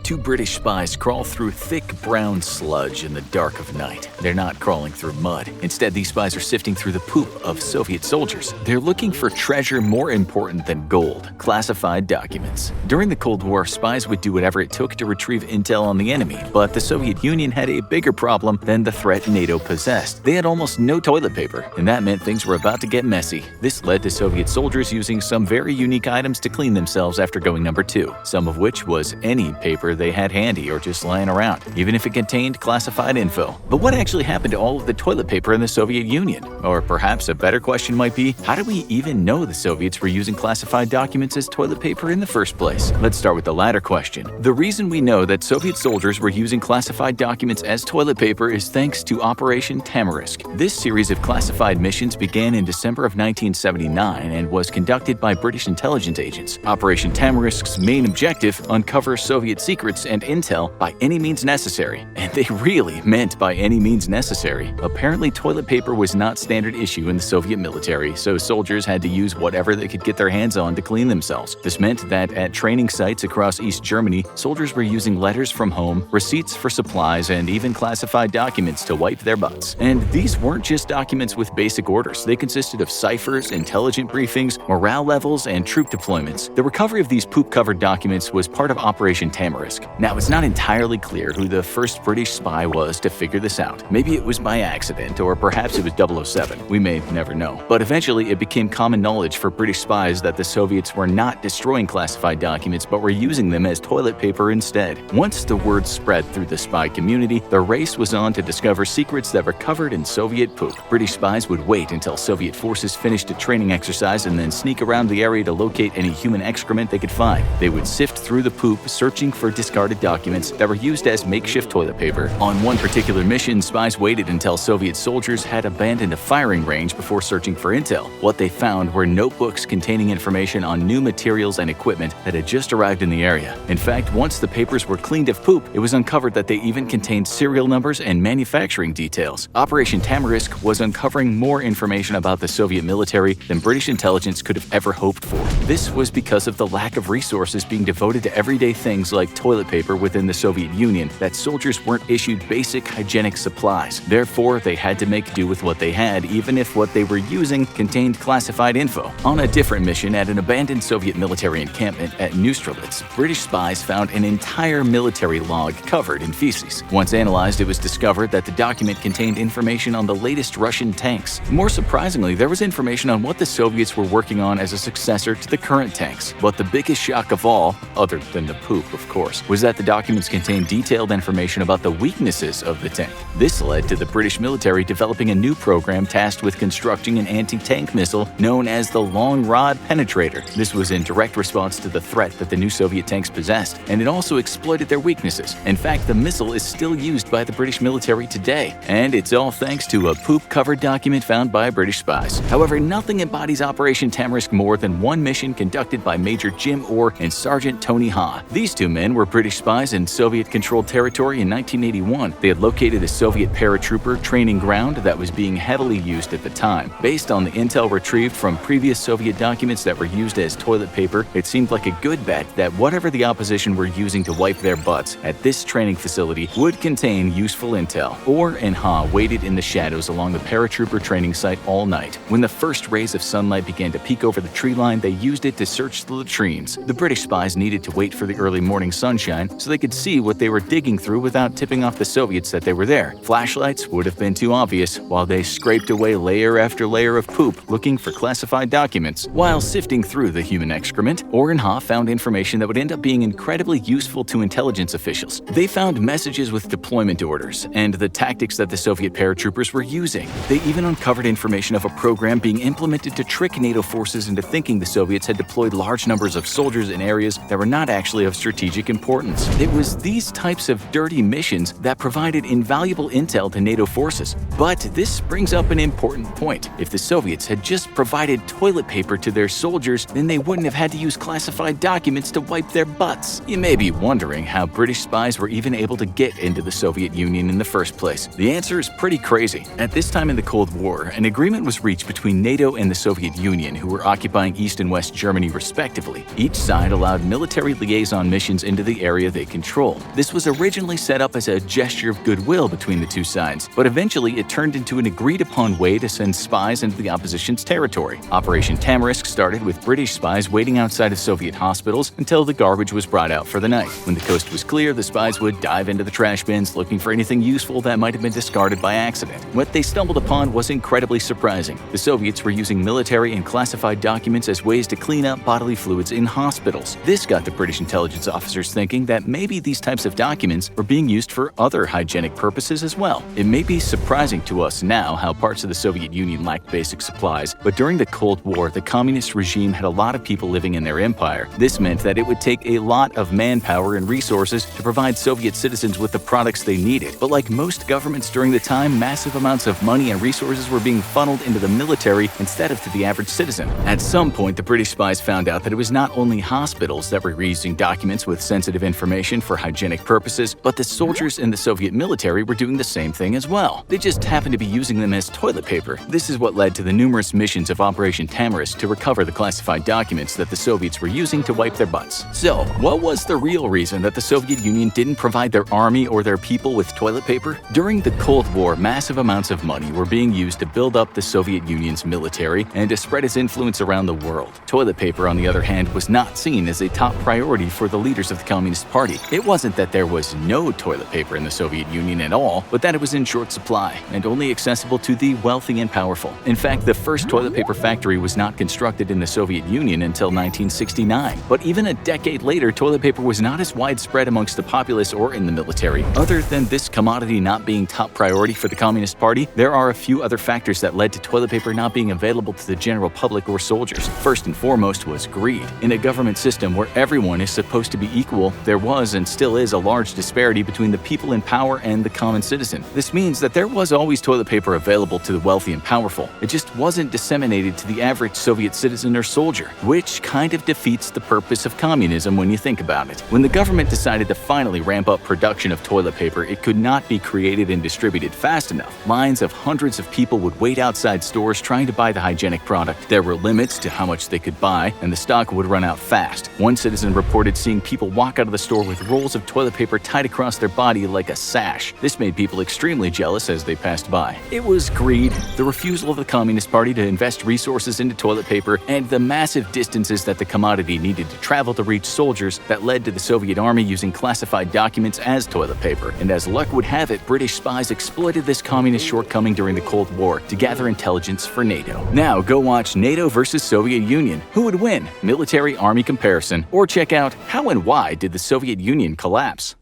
Two British spies crawl through thick brown sludge in the dark of night. They're not crawling through mud. Instead, these spies are sifting through the poop of Soviet soldiers. They're looking for treasure more important than gold: classified documents. During the Cold War, spies would do whatever it took to retrieve intel on the enemy, but the Soviet Union had a bigger problem than the threat NATO possessed. They had almost no toilet paper, and that meant things were about to get messy. This led to Soviet soldiers using some very unique items to clean themselves after going number 2, some of which was any paper they had handy or just lying around, even if it contained classified info. But what actually happened to all of the toilet paper in the Soviet Union? Or perhaps a better question might be, how do we even know the Soviets were using classified documents as toilet paper in the first place? Let's start with the latter question. The reason we know that Soviet soldiers were using classified documents as toilet paper is thanks to Operation Tamarisk. This series of classified missions began in December of 1979 and was conducted by British intelligence agents. Operation Tamarisk's main objective: uncover Soviet secrets and intel by any means necessary. And they really meant by any means necessary. Apparently, toilet paper was not standard issue in the Soviet military, so soldiers had to use whatever they could get their hands on to clean themselves. This meant that at training sites across East Germany, soldiers were using letters from home, receipts for supplies, and even classified documents to wipe their butts. And these weren't just documents with basic orders. They consisted of ciphers, intelligent briefings, morale levels, and troop deployments. The recovery of these poop-covered documents was part of Operation Tamarisk. Now, it's not entirely clear who the first British spy was to figure this out. Maybe it was by accident, or perhaps it was 007. We may never know. But eventually, it became common knowledge for British spies that the Soviets were not destroying classified documents, but were using them as toilet paper instead. Once the word spread through the spy community, the race was on to discover secrets that were covered in Soviet poop. British spies would wait until Soviet forces finished a training exercise and then sneak around the area to locate any human excrement they could find. They would sift through the poop, searching for discarded documents that were used as makeshift toilet paper. On one particular mission, spies waited until Soviet soldiers had abandoned a firing range before searching for intel. What they found were notebooks containing information on new materials and equipment that had just arrived in the area. In fact, once the papers were cleaned of poop, it was uncovered that they even contained serial numbers and manufacturing details. Operation Tamarisk was uncovering more information about the Soviet military than British intelligence could have ever hoped for. This was because of the lack of resources being devoted to everyday things like toilet paper within the Soviet Union, that soldiers weren't issued basic hygienic supplies. Therefore, they had to make do with what they had, even if what they were using contained classified info. On a different mission at an abandoned Soviet military encampment at Neustrelitz, British spies found an entire military log covered in feces. Once analyzed, it was discovered that the document contained information on the latest Russian tanks. More surprisingly, there was information on what the Soviets were working on as a successor to the current tanks. But the biggest shock of all, other than the poop of course, was that the documents contained detailed information about the weaknesses of the tank. This led to the British military developing a new program tasked with constructing an anti-tank missile known as the Long Rod Penetrator. This was in direct response to the threat that the new Soviet tanks possessed, and it also exploited their weaknesses. In fact, the missile is still used by the British military today, and it's all thanks to a poop-covered document found by British spies. However, nothing embodies Operation Tamarisk more than one mission conducted by Major Jim Orr and Sergeant Tony Ha. These two men were British spies in Soviet-controlled territory in 1981. They had located a Soviet paratrooper training ground that was being heavily used at the time. Based on the intel retrieved from previous Soviet documents that were used as toilet paper, it seemed like a good bet that whatever the opposition were using to wipe their butts at this training facility would contain useful intel. Orr and Ha waited in the shadows along the paratrooper training site all night. When the first rays of sunlight began to peek over the tree line, they used it to search the latrines. The British spies needed to wait for the early morning sunshine so they could see what they were digging through without tipping off the Soviets that they were there. Flashlights would have been too obvious while they scraped away layer after layer of poop looking for classified documents. While sifting through the human excrement, Orr and Ha found information that would end up being incredibly useful to intelligence officials. They found messages with deployment orders and the tactics that the Soviet paratroopers were using. They even uncovered information of a program being implemented to trick NATO forces into thinking the Soviets had deployed large numbers of soldiers in areas that were not actually of strategic importance. It was these types of dirty missions that provided invaluable intel to NATO forces. But this brings up an important point. If the Soviets had just provided toilet paper to their soldiers, then they wouldn't have had to use classified documents to wipe their butts. You may be wondering how British spies were even able to get into the Soviet Union in the first place. The answer is pretty crazy. At this time in the Cold War, an agreement was reached between NATO and the Soviet Union, who were occupying East and West Germany respectively. Each side allowed military liaison missions into the the area they control. This was originally set up as a gesture of goodwill between the two sides, but eventually it turned into an agreed-upon way to send spies into the opposition's territory. Operation Tamarisk started with British spies waiting outside of Soviet hospitals until the garbage was brought out for the night. When the coast was clear, the spies would dive into the trash bins looking for anything useful that might have been discarded by accident. What they stumbled upon was incredibly surprising. The Soviets were using military and classified documents as ways to clean up bodily fluids in hospitals. This got the British intelligence officers thinking that maybe these types of documents were being used for other hygienic purposes as well. It may be surprising to us now how parts of the Soviet Union lacked basic supplies, but during the Cold War, the communist regime had a lot of people living in their empire. This meant that it would take a lot of manpower and resources to provide Soviet citizens with the products they needed. But like most governments during the time, massive amounts of money and resources were being funneled into the military instead of to the average citizen. At some point, the British spies found out that it was not only hospitals that were reusing documents with sensitive information for hygienic purposes, but the soldiers in the Soviet military were doing the same thing as well. They just happened to be using them as toilet paper. This is what led to the numerous missions of Operation Tamarisk to recover the classified documents that the Soviets were using to wipe their butts. So, what was the real reason that the Soviet Union didn't provide their army or their people with toilet paper? During the Cold War, massive amounts of money were being used to build up the Soviet Union's military and to spread its influence around the world. Toilet paper, on the other hand, was not seen as a top priority for the leaders of the Communist Party. It wasn't that there was no toilet paper in the Soviet Union at all, but that it was in short supply and only accessible to the wealthy and powerful. In fact, the first toilet paper factory was not constructed in the Soviet Union until 1969. But even a decade later, toilet paper was not as widespread amongst the populace or in the military. Other than this commodity not being top priority for the Communist Party, there are a few other factors that led to toilet paper not being available to the general public or soldiers. First and foremost was greed. In a government system where everyone is supposed to be equal, there was and still is a large disparity between the people in power and the common citizen. This means that there was always toilet paper available to the wealthy and powerful. It just wasn't disseminated to the average Soviet citizen or soldier, which kind of defeats the purpose of communism when you think about it. When the government decided to finally ramp up production of toilet paper, it could not be created and distributed fast enough. Lines of hundreds of people would wait outside stores trying to buy the hygienic product. There were limits to how much they could buy, and the stock would run out fast. One citizen reported seeing people walk out of the store with rolls of toilet paper tied across their body like a sash. This made people extremely jealous as they passed by. It was greed, the refusal of the Communist Party to invest resources into toilet paper, and the massive distances that the commodity needed to travel to reach soldiers that led to the Soviet army using classified documents as toilet paper. And as luck would have it, British spies exploited this communist shortcoming during the Cold War to gather intelligence for NATO. Now go watch NATO versus Soviet Union. Who would win? Military-army comparison. Or check out How and Why Did the Soviet Union Collapse?